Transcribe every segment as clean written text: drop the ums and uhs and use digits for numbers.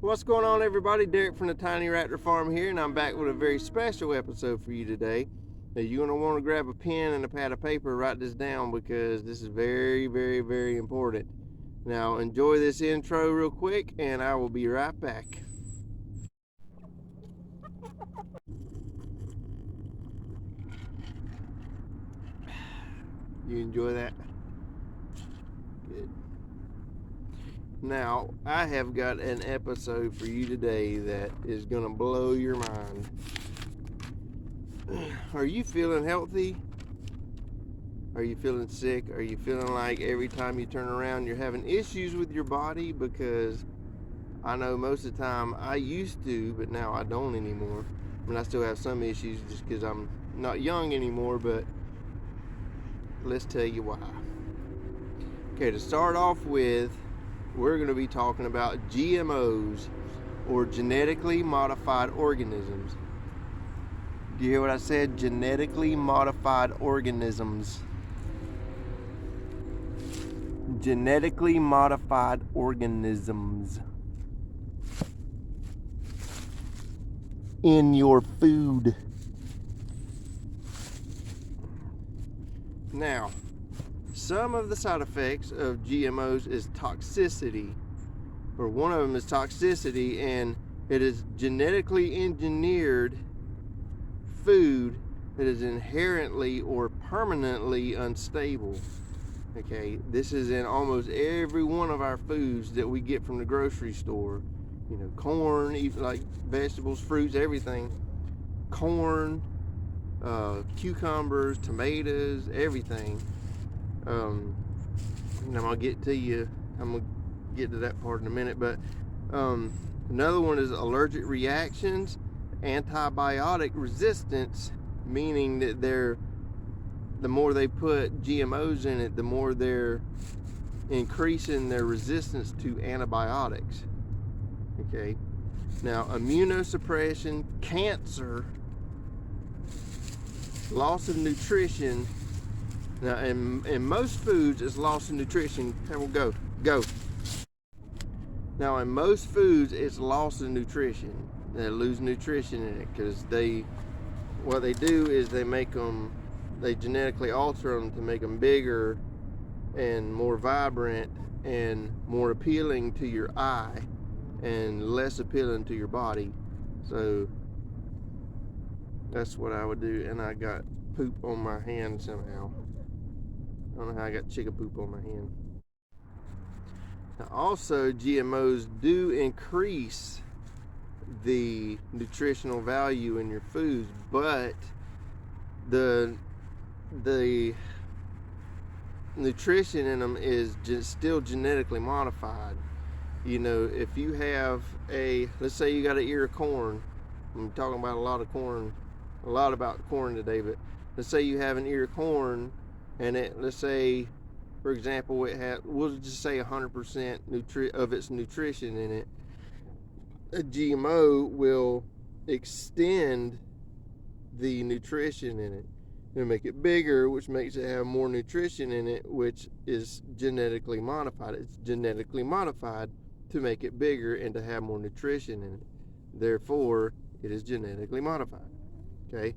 What's going on, everybody? Derek from the Tiny Raptor Farm here, and I'm back with a very special episode for you today. Now, you're going to want to grab a pen and a pad of paper, write this down, because this is very, very, very important. Now, enjoy this intro real quick, and I will be right back. You enjoy that? Good. Now, I have got an episode for you today that is going to blow your mind. Are you feeling healthy? Are you feeling sick? Are you feeling like every time you turn around you're having issues with your body? Because I know most of the time I used to, but now I don't anymore. I mean, I still have some issues just because I'm not young anymore, but let's tell you why. Okay, to start off with, we're going to be talking about GMOs, or genetically modified organisms. Do you hear what I said? Genetically modified organisms. Genetically modified organisms in your food. Now, some of the side effects of GMOs is toxicity, or one of them is toxicity, and it is genetically engineered food that is inherently or permanently unstable. Okay, this is in almost every one of our foods that we get from the grocery store. You know, corn, even like vegetables, fruits, everything. Corn, cucumbers, tomatoes, everything. And I'm gonna get to you. I'm gonna get to that part in a minute. But another one is allergic reactions, antibiotic resistance, meaning that the more they put GMOs in it, the more they're increasing their resistance to antibiotics. Okay. Now, immunosuppression, cancer, loss of nutrition. Now, in most foods, it's loss of nutrition. We'll go. Now, in most foods, it's loss of nutrition. They lose nutrition in it because what they do is they genetically alter them to make them bigger and more vibrant and more appealing to your eye and less appealing to your body. So that's what I would do. And I got poop on my hand somehow. I don't know how I got chicken poop on my hand. Now, also, GMOs do increase the nutritional value in your foods, but the nutrition in them is still genetically modified. You know, if you have let's say you got an ear of corn. I'm talking about a lot about corn today, but let's say you have an ear of corn, and let's say, for example, we'll just say 100% of its nutrition in it. A GMO will extend the nutrition in it. It'll make it bigger, which makes it have more nutrition in it, which is genetically modified. It's genetically modified to make it bigger and to have more nutrition in it. Therefore, it is genetically modified. Okay?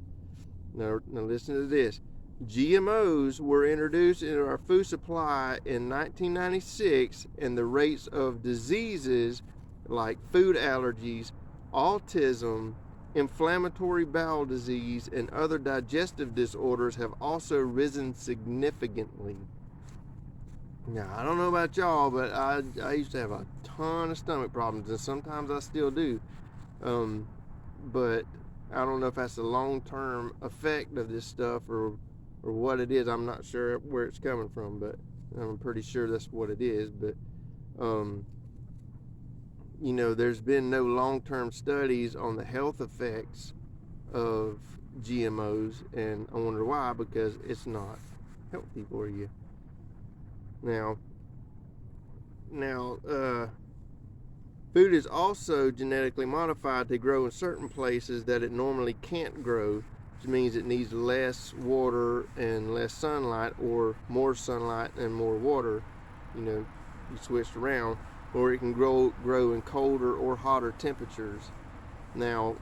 Now listen to this. GMOs were introduced into our food supply in 1996, and the rates of diseases like food allergies, autism, inflammatory bowel disease, and other digestive disorders have also risen significantly. Now, I don't know about y'all, but I used to have a ton of stomach problems, and sometimes I still do. But I don't know if that's a long-term effect of this stuff or what it is. I'm not sure where it's coming from, but I'm pretty sure that's what it is. But you know, there's been no long-term studies on the health effects of GMOs, and I wonder why, because it's not healthy for you. Now, food is also genetically modified to grow in certain places that it normally can't grow, which means it needs less water and less sunlight, or more sunlight and more water. You know, you switched around. or it can grow in colder or hotter temperatures. Now,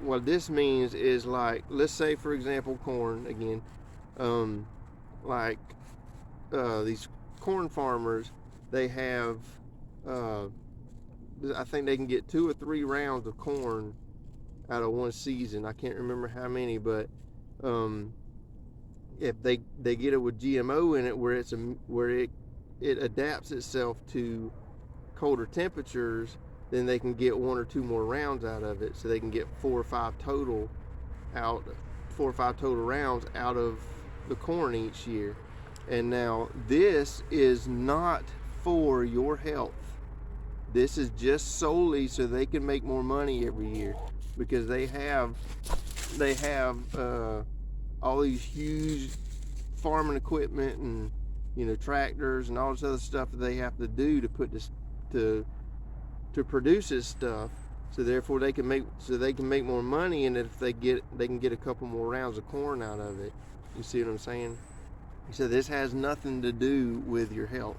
what this means is, like, let's say for example corn again, like these corn farmers, they have I think they can get 2 or 3 rounds of corn out of one season. I can't remember how many, but if they get it with GMO in it, where it adapts itself to colder temperatures, then they can get 1 or 2 more rounds out of it, so they can get 4 or 5 total rounds out of the corn each year. And now this is not for your health. This is just solely so they can make more money every year, because they have all these huge farming equipment and, you know, tractors and all this other stuff that they have to do to put this to produce this stuff. So therefore they can make more money, and if they can get a couple more rounds of corn out of it. You see what I'm saying? So this has nothing to do with your health.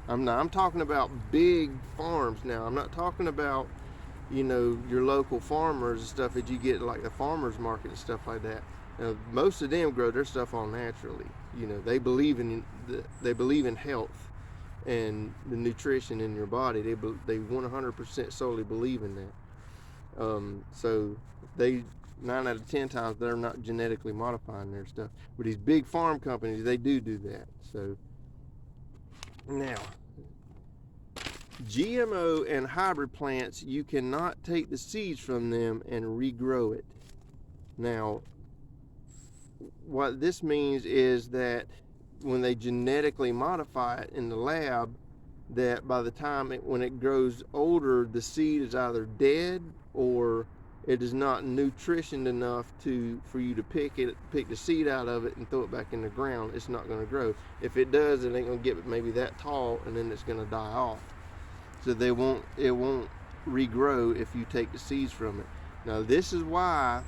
I'm talking about big farms now. I'm not talking about, you know, your local farmers and stuff that you get like the farmers market and stuff like that. Now, most of them grow their stuff all naturally. You know, they believe in health and the nutrition in your body. They 100% solely believe in that. So they 9 out of 10 times they're not genetically modifying their stuff. But these big farm companies, they do that. So now, GMO and hybrid plants, you cannot take the seeds from them and regrow it. Now, what this means is that when they genetically modify it in the lab, that by the time when it grows older, the seed is either dead or it is not nutritioned enough for you to pick the seed out of it and throw it back in the ground. It's not going to grow. If it does, it ain't going to get maybe that tall, and then it's going to die off. So it won't regrow if you take the seeds from it. Now this is why.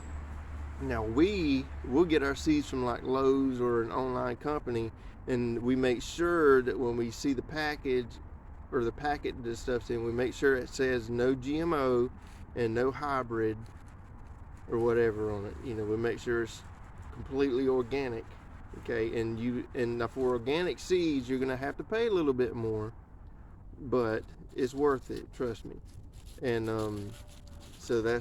Now we'll get our seeds from like Lowe's or an online company, and we make sure that when we see the package or the packet this stuff's in, we make sure it says no GMO and no hybrid or whatever on it. You know, we make sure it's completely organic. Okay, and now for organic seeds, you're gonna have to pay a little bit more, but it's worth it, trust me. And so I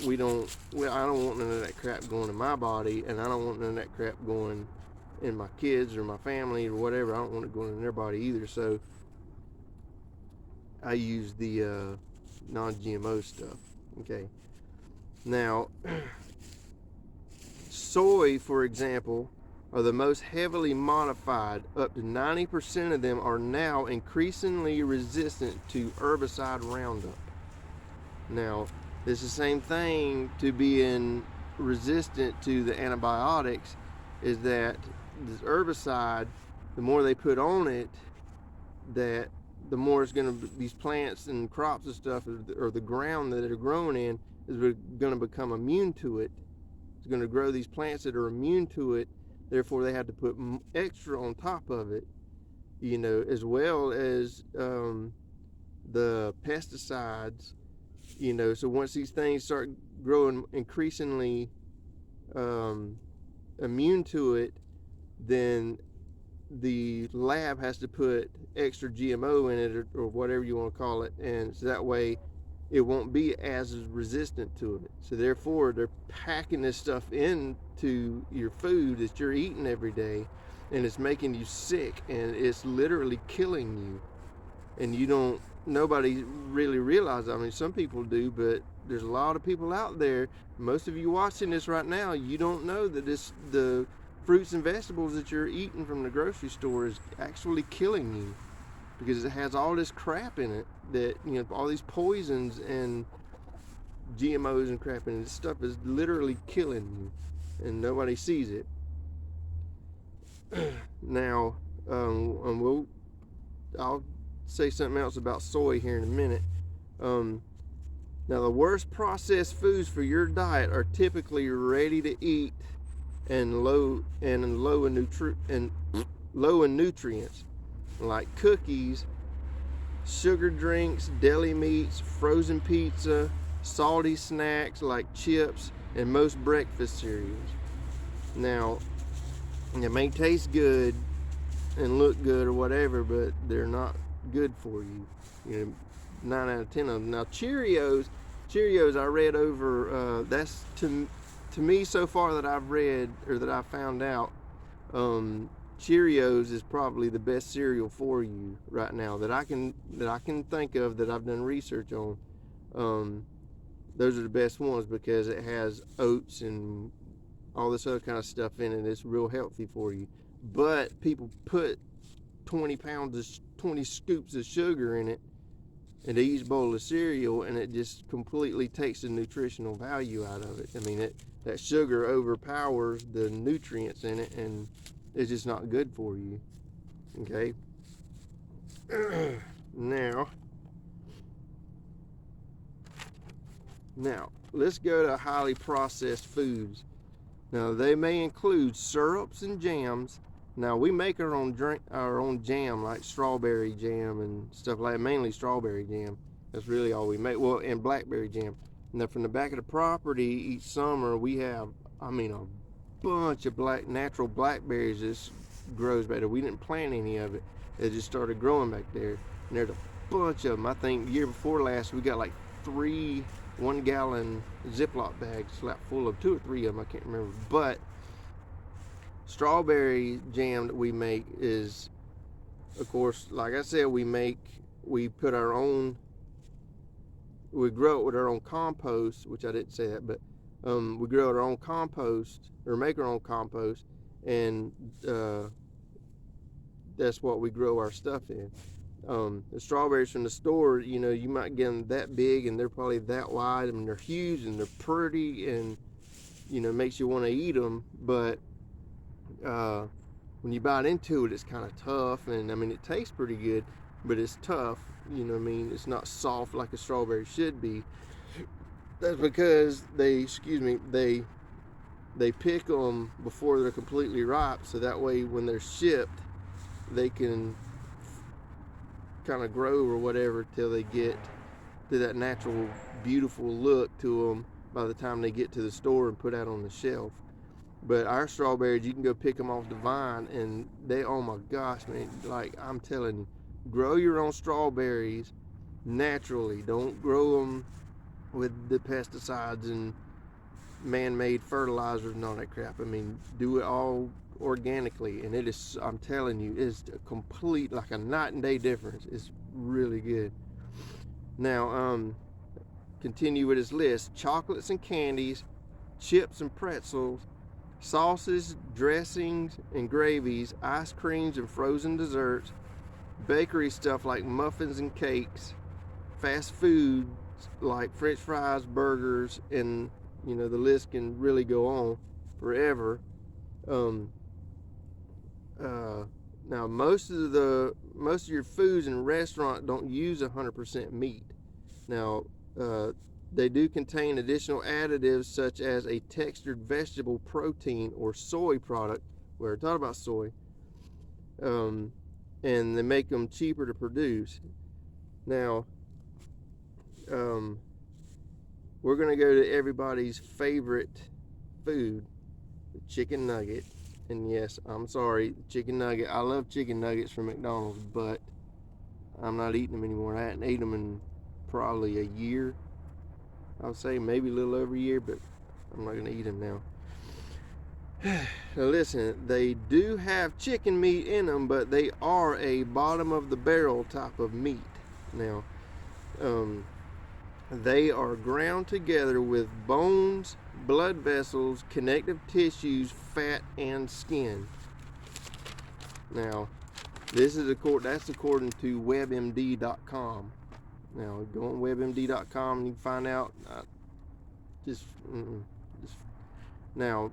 don't want none of that crap going in my body, and I don't want none of that crap going in my kids or my family or whatever. I don't want it going in their body either. So I use the non-GMO stuff. Okay. Now, soy, for example, are the most heavily modified. Up to 90% of them are now increasingly resistant to herbicide Roundup. Now, it's the same thing to being resistant to the antibiotics, is that this herbicide, the more they put on it, that the more it's going to, these plants and crops and stuff, or the ground that they're growing in, is going to become immune to it. It's going to grow these plants that are immune to it. Therefore, they have to put extra on top of it, you know, as well as the pesticides. You know, so once these things start growing increasingly immune to it, then the lab has to put extra GMO in it, or whatever you want to call it, and so that way it won't be as resistant to it. So therefore, they're packing this stuff into your food that you're eating every day, and it's making you sick, and it's literally killing you. And nobody really realizes. I mean, some people do, but there's a lot of people out there. Most of you watching this right now, you don't know that the fruits and vegetables that you're eating from the grocery store is actually killing you, because it has all this crap in it, that, you know, all these poisons and GMOs and crap, and this stuff is literally killing you, and nobody sees it. Now, I'll say something else about soy here in a minute. Now, the worst processed foods for your diet are typically ready to eat and low in nutrients, like cookies sugar drinks, deli meats, frozen pizza, salty snacks like chips, and most breakfast cereals. Now, it may taste good and look good or whatever, but they're not good for you. You know, 9 out of 10 of them. Now, Cheerios, I read over. That's to me so far that I've read or that I found out. Cheerios is probably the best cereal for you right now that I can think of that I've done research on. Those are the best ones because it has oats and all this other kind of stuff in it. It's real healthy for you. But people put 20 scoops of sugar in it into each bowl of cereal, and it just completely takes the nutritional value out of it. I mean, that sugar overpowers the nutrients in it, and it's just not good for you. Okay. Now, let's go to highly processed foods. Now, they may include syrups and jams. Now, we make our own jam, like strawberry jam and stuff like that, mainly strawberry jam. That's really all we make. Well, and blackberry jam. Now, from the back of the property, each summer, we have, a bunch of natural blackberries that grows back there. We didn't plant any of it. It just started growing back there. And there's a bunch of them. I think the year before last, we got like 3 1-gallon Ziploc bags flat full of 2 or 3 of them. I can't remember. But strawberry jam that we make is, of course, like I said, we grow it with our own compost, which I didn't say that, but we grow our own compost or make our own compost, and that's what we grow our stuff in. The strawberries from the store, you might get them that big and they're probably that wide. I mean, they're huge and they're pretty and, makes you want to eat them. But when you bite into it, it's kind of tough. And it tastes pretty good, but it's tough. It's not soft like a strawberry should be. That's because they pick them before they're completely ripe. So that way when they're shipped, they can kind of grow or whatever till they get to that natural beautiful look to them by the time they get to the store and put out on the shelf. But our strawberries, you can go pick them off the vine and they, oh my gosh, man, like I'm telling you, grow your own strawberries naturally. Don't grow them with the pesticides and man-made fertilizers and all that crap. Do it all organically, and it is, I'm telling you, it's a complete, like a night and day difference. It's really good. Now, continue with his list: chocolates and candies, chips and pretzels, sauces, dressings and gravies, ice creams and frozen desserts, bakery stuff like muffins and cakes, fast food like french fries, burgers, and the list can really go on forever. Now most of your foods in a restaurant don't use 100% meat. Now they do contain additional additives such as a textured vegetable protein or soy product. We're talking about soy, and they make them cheaper to produce. Now we're gonna go to everybody's favorite food, the chicken nugget. And yes, I'm sorry, chicken nugget. I love chicken nuggets from McDonald's, but I'm not eating them anymore. I hadn't eaten them in probably a year. I would say maybe a little over a year, but I'm not going to eat them now. Now listen, they do have chicken meat in them, but they are a bottom of the barrel type of meat. Now, they are ground together with bones, blood vessels, connective tissues, fat, and skin. Now, that's according to WebMD.com. Now, go on WebMD.com and you can find out. Now,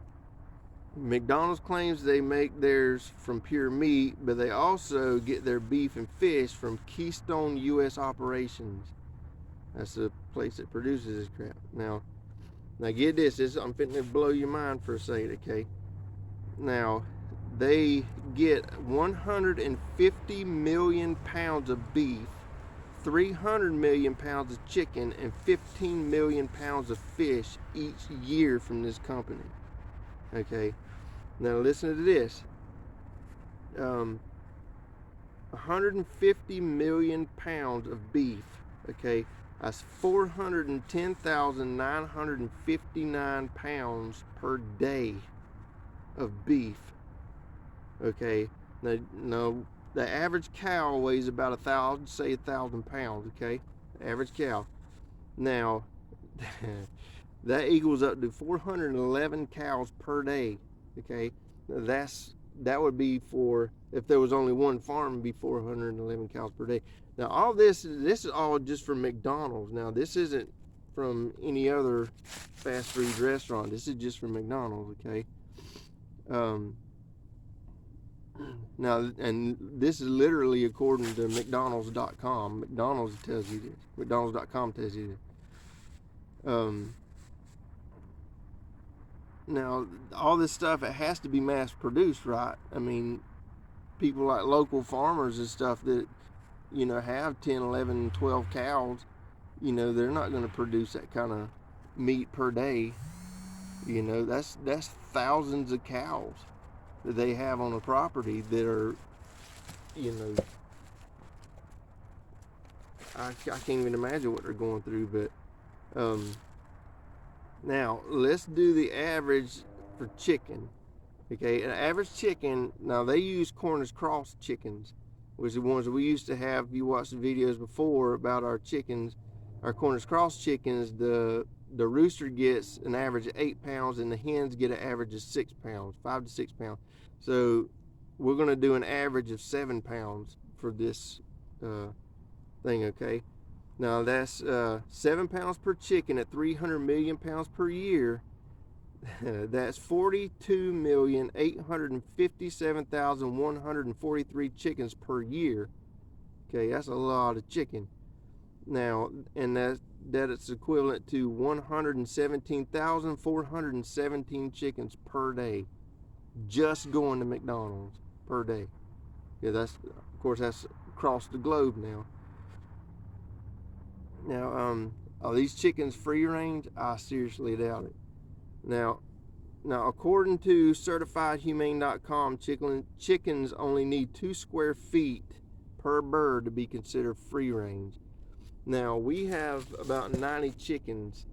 McDonald's claims they make theirs from pure meat, but they also get their beef and fish from Keystone U.S. Operations. That's the place that produces this crap. Now get this. I'm fitting to blow your mind for a second, okay? Now, they get 150 million pounds of beef 300 million pounds of chicken and 15 million pounds of fish each year from this company. Okay, now listen to this. 150 million pounds of beef. Okay, that's 410,959 pounds per day of beef. Okay, now the average cow weighs about 1,000 pounds. Okay, average cow. Now that equals up to 411 cows per day. Okay, that would be for, if there was only one farm, it'd be 411 cows per day. Now all this is all just from McDonald's. Now this isn't from any other fast food restaurant. This is just from McDonald's. Okay. Now, and this is literally according to McDonald's.com. McDonald's tells you this. McDonald's.com tells you this. Now, all this stuff, it has to be mass produced, right? I mean, people like local farmers and stuff that, you know, have 10, 11, 12 cows, you know, they're not going to produce that kind of meat per day. You know, that's thousands of cows that they have on a property that are, you know, I can't even imagine what they're going through. But now let's do the average for chicken. Okay, an average chicken, now they use Cornish cross chickens, which are the ones that we used to have. You watched the videos before about our chickens, our Cornish cross chickens. The rooster gets an average of 8 pounds and the hens get an average of 6 pounds, 5 to 6 pounds. So we're going to do an average of 7 pounds for this thing. Okay, now that's 7 pounds per chicken at 300 million pounds per year. That's 42,857,143 chickens per year. Okay, that's a lot of chicken. Now, and that it's equivalent to 117,417 chickens per day, just going to McDonald's per day. Yeah, that's, of course, that's across the globe now. Now, are these chickens free range? I seriously doubt it. Now, according to CertifiedHumane.com, chickens only need 2 square feet per bird to be considered free range. Now, we have about 90 chickens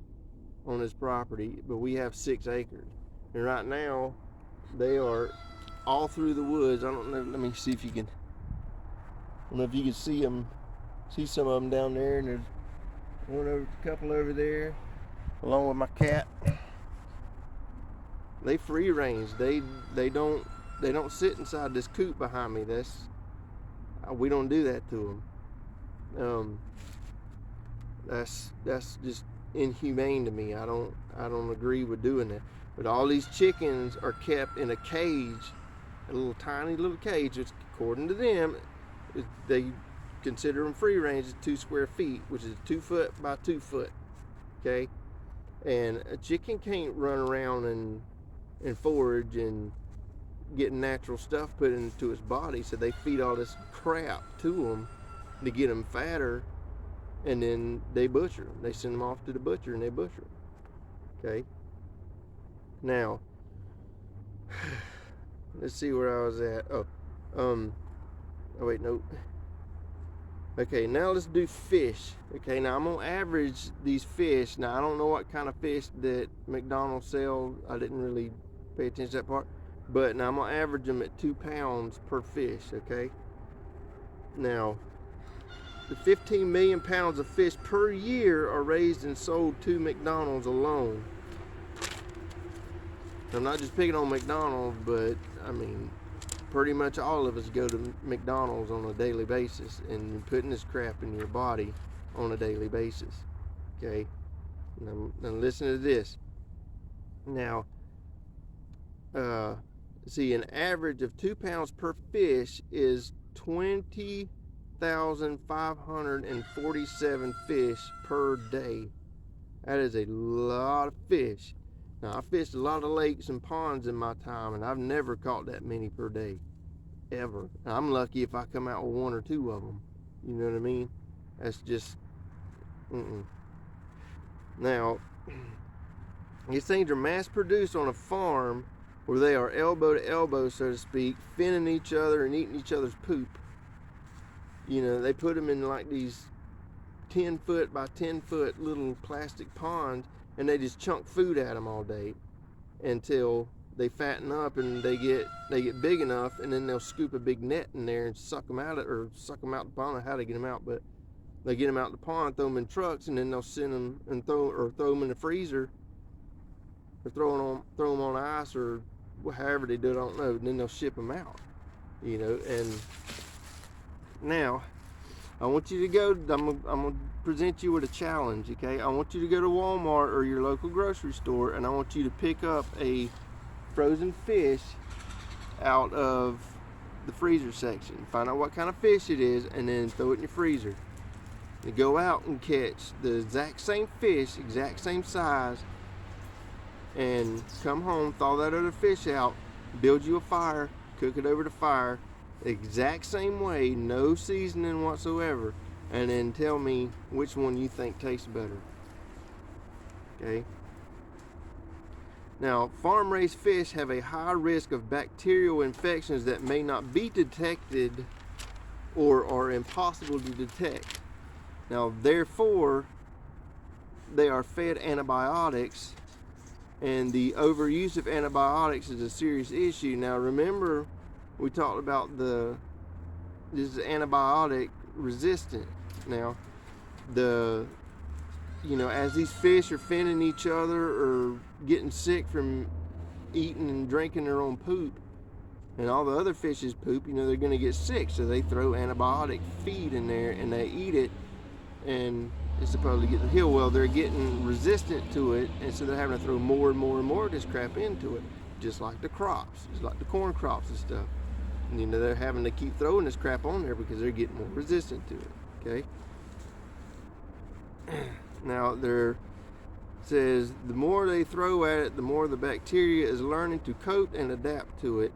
on this property, but we have 6 acres. And right now, they are all through the woods. I don't know, let me see if you can, I don't know if you can see them, see some of them down there, and there's a couple over there, along with my cat. They free range. They don't sit inside this coop behind me. We don't do that to them. That's just inhumane to me. I don't agree with doing that. But all these chickens are kept in a cage, a tiny little cage, which according to them, they consider them free range, is 2 square feet, which is 2 foot by 2 foot. Okay, and a chicken can't run around and forage and get natural stuff put into its body, so they feed all this crap to them to get them fatter, and then they butcher them. They send them off to the butcher and they butcher them. Okay, now let's see where I was at. Oh wait, nope. Okay, now let's do fish. Okay, now I'm gonna average these fish. Now I don't know what kind of fish that McDonald's sells. I didn't really pay attention to that part. But now I'm gonna average them at 2 pounds per fish. Okay. Now, the 15 million pounds of fish per year are raised and sold to McDonald's alone. I'm not just picking on McDonald's, but I mean, pretty much all of us go to McDonald's on a daily basis, and you're putting this crap in your body on a daily basis. Okay, now listen to this. Now, see, an average of 2 pounds per fish is 20,547 fish per day. That is a lot of fish. Now, I fished a lot of lakes and ponds in my time, and I've never caught that many per day, ever. And I'm lucky if I come out with 1 or 2 of them. You know what I mean? That's just, Now, these things are mass produced on a farm where they are elbow to elbow, so to speak, finning each other and eating each other's poop. You know, they put them in like these 10-foot by 10-foot little plastic ponds, and they just chunk food at them all day until they fatten up and they get big enough, and then they'll scoop a big net in there and suck them out the pond. I don't know how to get them out, but they get them out the pond, throw them in trucks, and then they'll send them and throw them in the freezer, or throw them on ice, or however they do it, I don't know. And then they'll ship them out. You know, and now I want you to go. I'm gonna present you with a challenge. Okay, I want you to go to Walmart or your local grocery store, and I want you to pick up a frozen fish out of the freezer section. Find out what kind of fish it is, and then throw it in your freezer. You go out and catch the exact same fish, exact same size, and come home, thaw that other fish out, build you a fire, cook it over the fire, exact same way, no seasoning whatsoever, and then tell me which one you think tastes better. Okay? Now, farm-raised fish have a high risk of bacterial infections that may not be detected or are impossible to detect. Now, therefore, they are fed antibiotics, and the overuse of antibiotics is a serious issue. Now, remember, we talked about this is antibiotic resistant. Now, as these fish are finning each other or getting sick from eating and drinking their own poop, and all the other fish's poop, they're going to get sick. So they throw antibiotic feed in there and they eat it, and it's supposed to get the heal. Well, they're getting resistant to it, and so they're having to throw more and more and more of this crap into it, just like the crops, just like the corn crops and stuff. And, they're having to keep throwing this crap on there because they're getting more resistant to it. Okay. Now, there says the more they throw at it, the more the bacteria is learning to cope and adapt to it.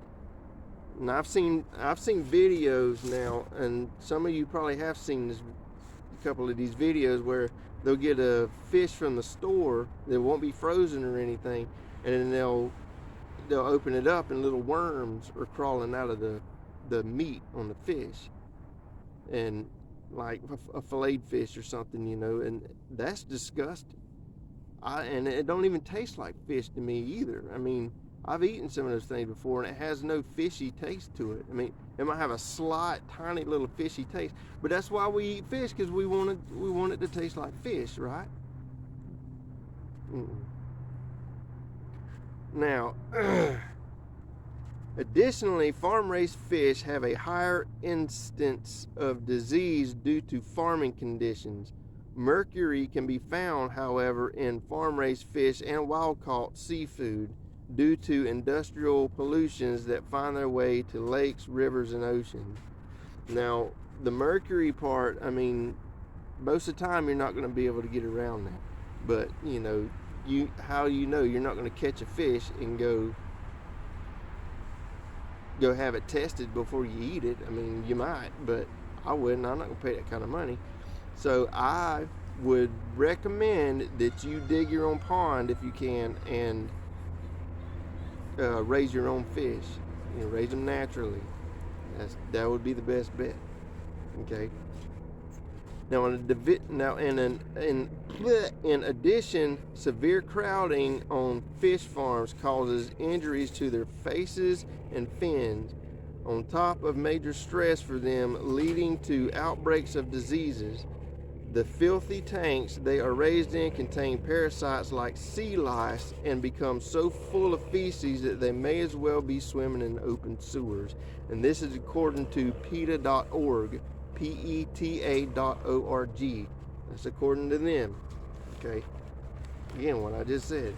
And I've seen videos now, and some of you probably have seen a couple of these videos where they'll get a fish from the store that won't be frozen or anything, and then they'll open it up and little worms are crawling out of the meat on the fish, and like a filleted fish or something, and that's disgusting. And it don't even taste like fish to me either. I mean, I've eaten some of those things before, and it has no fishy taste to it. I mean, it might have a slight, tiny little fishy taste, but that's why we eat fish, because we want it to taste like fish, right? Now, additionally, farm-raised fish have a higher instance of disease due to farming conditions. Mercury can be found, however, in farm-raised fish and wild-caught seafood due to industrial pollutions that find their way to lakes, rivers, and oceans. Now, the mercury part, I mean, most of the time you're not going to be able to get around that. But, you're not going to catch a fish and go have it tested before you eat it. I mean, you might, but I wouldn't. I'm not going to pay that kind of money. So I would recommend that you dig your own pond if you can, and raise your own fish. Raise them naturally. That would be the best bet. Okay. Now, in addition, severe crowding on fish farms causes injuries to their faces and fins, on top of major stress for them, leading to outbreaks of diseases. The filthy tanks they are raised in contain parasites like sea lice and become so full of feces that they may as well be swimming in open sewers. And this is according to PETA.org, PETA.org. That's according to them. Okay. Again, what I just said.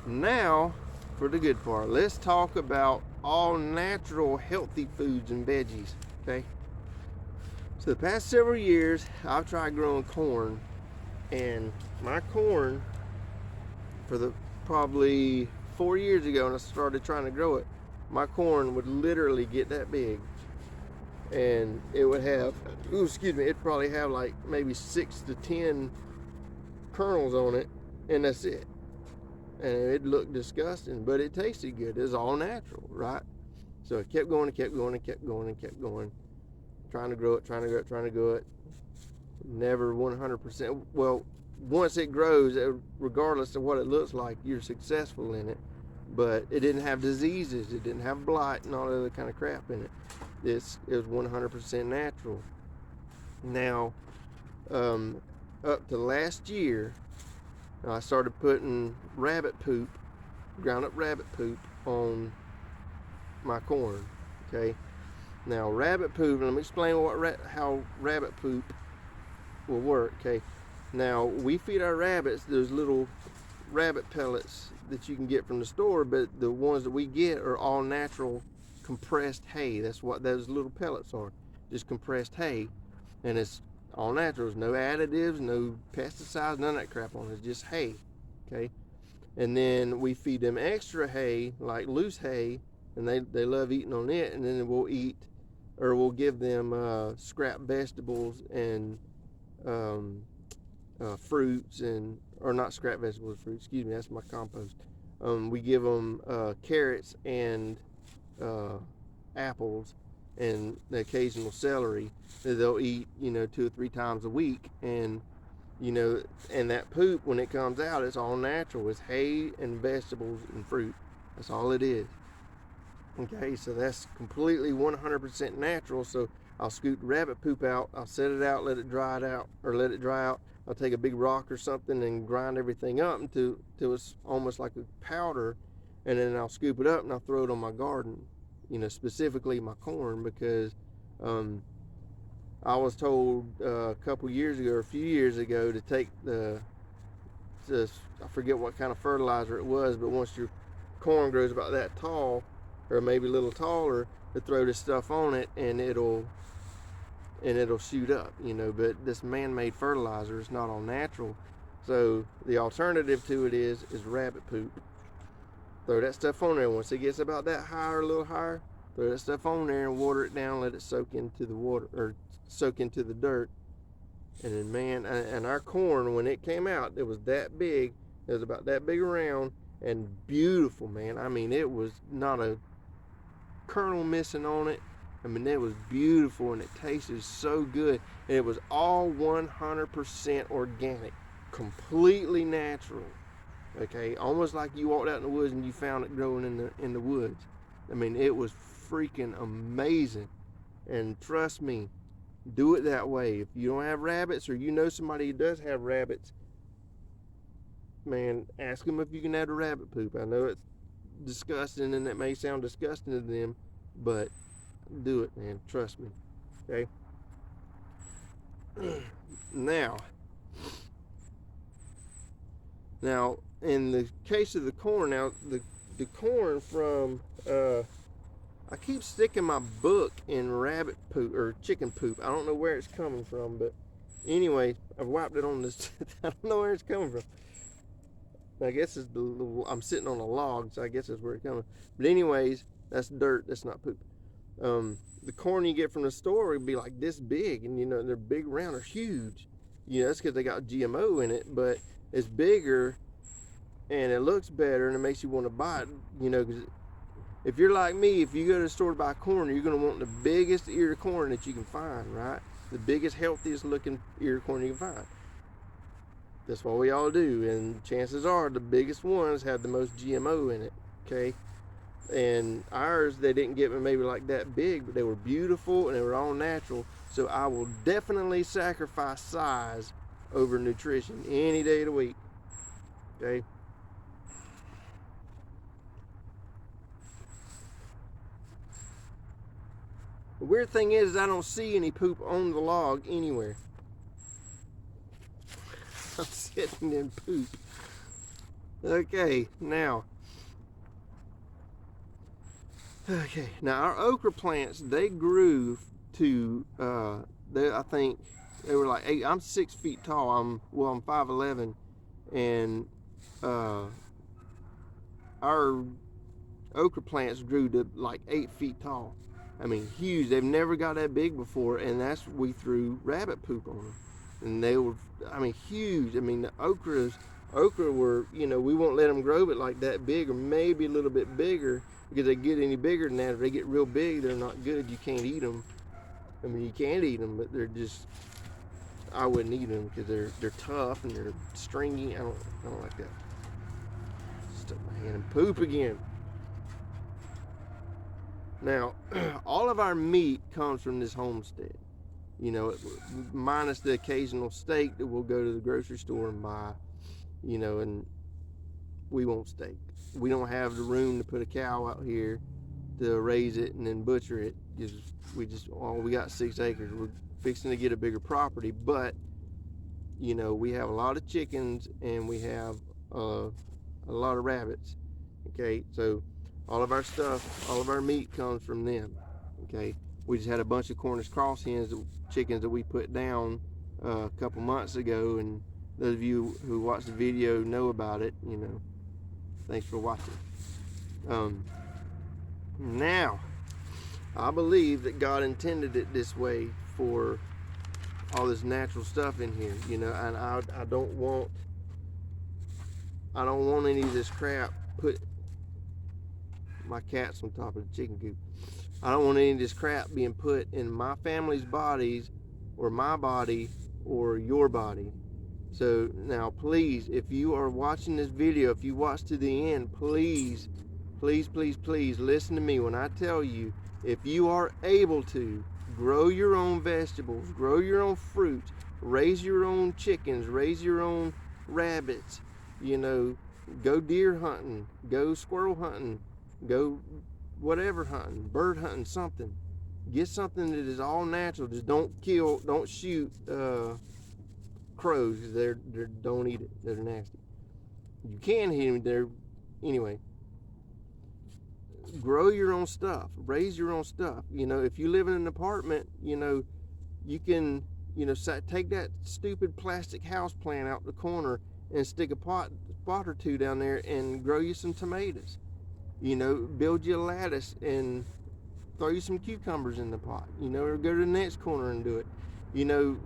Now, for the good part, let's talk about all natural healthy foods and veggies. Okay. So the past several years, I've tried growing corn, and my corn, probably 4 years ago when I started trying to grow it, my corn would literally get that big. and it would have, it'd probably have like maybe 6 to 10 kernels on it, and that's it. And it looked disgusting, but it tasted good. It was all natural, right? So it kept going and kept going and kept going and kept going, trying to grow it. Never 100%. Well, once it grows, regardless of what it looks like, you're successful in it. But it didn't have diseases. It didn't have blight and all that other kind of crap in it. It was 100% natural. Now, up to last year, I started putting rabbit poop, ground up rabbit poop, on my corn. Okay. Now, rabbit poop. Let me explain how rabbit poop will work. Okay. Now, we feed our rabbits those little rabbit pellets that you can get from the store, but the ones that we get are all natural compressed hay. That's what those little pellets are, just compressed hay, and it's all natural. There's no additives, no pesticides, none of that crap on it. It's just hay. Okay. And then we feed them extra hay, like loose hay, and they love eating on it. And then we'll give them scrap vegetables and fruits, or not scrap vegetables, fruits, excuse me, that's my compost. We give them carrots and apples and the occasional celery that they'll eat, 2 or 3 times a week. And and that poop, when it comes out, it's all natural. It's hay and vegetables and fruit. That's all it is. Okay, so that's completely 100% natural. So I'll scoop the rabbit poop out, I'll set it out, let it dry out. I'll take a big rock or something and grind everything up until it's almost like a powder, and then I'll scoop it up and I'll throw it on my garden, specifically my corn, because I was told a few years ago, to take I forget what kind of fertilizer it was, but once your corn grows about that tall, or maybe a little taller, to throw this stuff on it, and it'll shoot up, but this man-made fertilizer is not all natural. So the alternative to it is rabbit poop. Throw that stuff on there. Once it gets about that high or a little higher, throw that stuff on there and water it down, let it soak into the water, or soak into the dirt. And then, man, and our corn, when it came out, it was that big. It was about that big around, and beautiful, man. I mean, it was not a kernel missing on it. I mean, it was beautiful, and it tasted so good. And it was all 100% organic, completely natural. Okay, almost like you walked out in the woods and you found it growing in the woods. I mean, it was freaking amazing. And trust me, do it that way. If you don't have rabbits, or somebody who does have rabbits, man, ask them if you can add a rabbit poop. I know it's disgusting, and it may sound disgusting to them, but do it, man. Trust me. Okay. Now, in the case of the corn, the corn from I keep sticking my book in rabbit poop or chicken poop. I don't know where it's coming from, but anyway, I've wiped it on this. I don't know where it's coming from. I guess it's I'm sitting on a log, so I guess that's where it's coming. But anyways, that's dirt. That's not poop. The corn you get from the store would be like this big, and they're big, round, or huge. That's because they got GMO in it, but it's bigger, and it looks better, and it makes you want to buy it. Because if you're like me, if you go to the store to buy corn, you're going to want the biggest ear of corn that you can find, right? The biggest, healthiest looking ear of corn you can find. That's what we all do, and chances are the biggest ones have the most GMO in it. Okay. And ours, they didn't get maybe like that big, but they were beautiful and they were all natural. So I will definitely sacrifice size over nutrition any day of the week. Okay. The weird thing is I don't see any poop on the log anywhere. I'm sitting in poop. Okay, now our okra plants, they grew to I think they were like 8. I'm 6 feet tall. I'm 5'11", and our okra plants grew to like 8 feet tall. I mean, huge. They've never got that big before, and we threw rabbit poop on them, and they were, I mean, huge. I mean, the okra were, you know, we won't let them grow but like that big, or maybe a little bit bigger, because they get any bigger than that, if they get real big, they're not good. You can't eat them. I mean, you can't eat them, but they're just, I wouldn't eat them because they're tough and they're stringy. I don't like that. Stuck my hand in poop again. Now, all of our meat comes from this homestead. You know, minus the occasional steak that we'll go to the grocery store and buy. You know, and we won't steak. We don't have the room to put a cow out here to raise it and then butcher it. We got 6 acres. We're fixing to get a bigger property, but you know, we have a lot of chickens and we have a lot of rabbits. Okay, so all of our stuff, all of our meat comes from them. Okay, we just had a bunch of Cornish cross hens, chickens that we put down a couple months ago, and those of you who watched the video know about it. You know, thanks for watching. Now, I believe that God intended it this way for all this natural stuff in here, you know, and I don't want any of this crap put. My cat's on top of the chicken coop. I don't want any of this crap being put in my family's bodies, or my body, or your body. So now, please, if you are watching this video, if you watch to the end, please, please, please, please listen to me when I tell you, if you are able to, grow your own vegetables, grow your own fruit, raise your own chickens, raise your own rabbits, you know, go deer hunting, go squirrel hunting, go whatever hunting, bird hunting, something. Get something that is all natural. Just don't shoot crows, because don't eat it. They're nasty. You can eat them. Anyway. Grow your own stuff, raise your own stuff. You know, if you live in an apartment, you know, you can, you know, take that stupid plastic house plant out the corner and stick a spot or two down there and grow you some tomatoes. You know, build you a lattice and throw you some cucumbers in the pot, you know, or go to the next corner and do it. You know,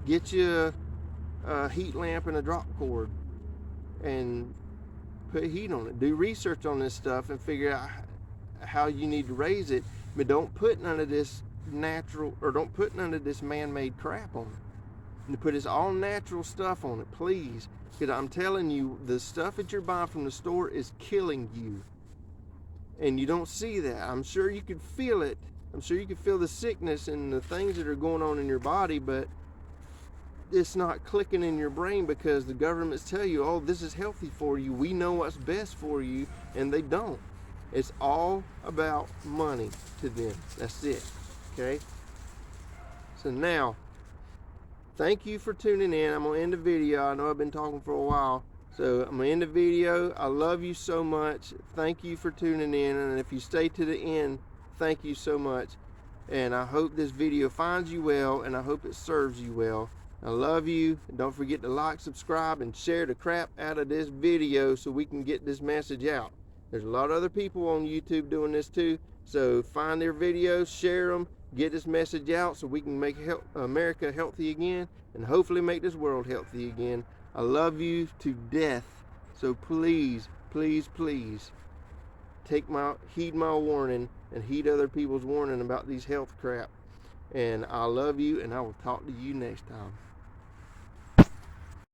get you a heat lamp and a drop cord and put heat on it. Do research on this stuff and figure out how you need to raise it, but don't put none of this natural, or don't put none of this man-made crap on it. And put this all natural stuff on it, please, because I'm telling you, the stuff that you're buying from the store is killing you, and you don't see that. I'm sure you could feel it. I'm sure you could feel the sickness and the things that are going on in your body, but it's not clicking in your brain because the governments tell you, oh, this is healthy for you, we know what's best for you, and they don't. It's all about money to them. That's it. Okay, so now, thank you for tuning in. I'm gonna end the video. I know I've been talking for a while, so I'm gonna end the video. I love you so much. Thank you for tuning in, and if you stay to the end, thank you so much. And I hope this video finds you well, and I hope it serves you well. I love you. Don't forget to like, subscribe, and share the crap out of this video so we can get this message out. There's a lot of other people on YouTube doing this too, so find their videos, share them, get this message out so we can make America healthy again, and hopefully make this world healthy again. I love you to death, so please, please, please heed my warning and heed other people's warning about these health crap. And I love you, and I will talk to you next time.